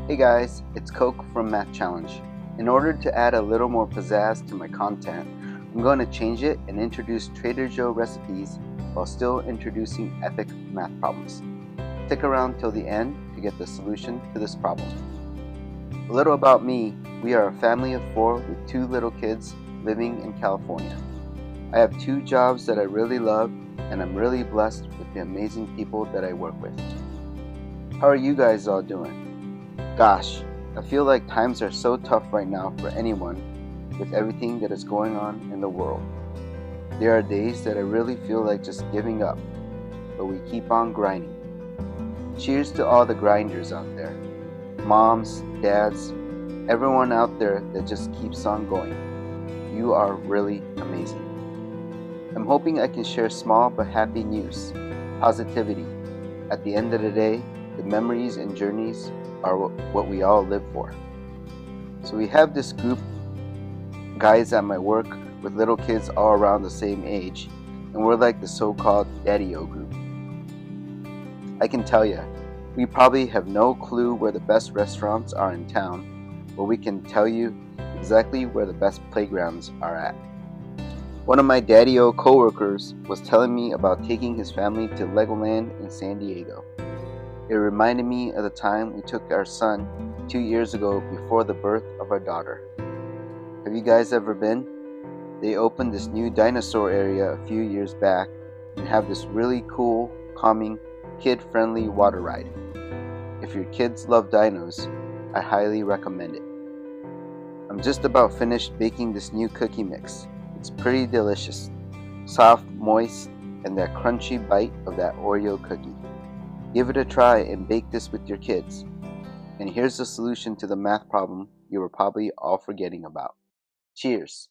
Hey guys, it's Coke from Math Challenge. In order to add a little more pizzazz to my content, I'm going to change it and introduce Trader Joe recipes while still introducing epic math problems. Stick around till the end to get the solution to this problem. A little about me: we are a family of 4 with 2 little kids living in California. I have 2 jobs that I really love, and I'm really blessed with the amazing people that I work with. How are you guys all doing? Gosh, I feel like times are so tough right now for anyone with everything that is going on in the world. There are days that I really feel like just giving up, but we keep on grinding. Cheers to all the grinders out there. Moms, dads, everyone out there that just keeps on going. You are really amazing. I'm hoping I can share small but happy news, positivity. At the end of the day, the memories and journeys are what we all live for. So we have this group, guys at my work with little kids all around the same age, and we're like the so-called daddy-o group. I can tell you, we probably have no clue where the best restaurants are in town, but we can tell you exactly where the best playgrounds are at. One of my daddy-o coworkers was telling me about taking his family to Legoland in San Diego. It reminded me of the time we took our son 2 years ago before the birth of our daughter. Have you guys ever been? They opened this new dinosaur area a few years back and have this really cool, calming, kid-friendly water ride. If your kids love dinos, I highly recommend it. I'm just about finished baking this new cookie mix. It's pretty delicious, soft, moist, and that crunchy bite of that Oreo cookie. Give it a try and bake this with your kids. And here's the solution to the math problem you were probably all forgetting about. Cheers!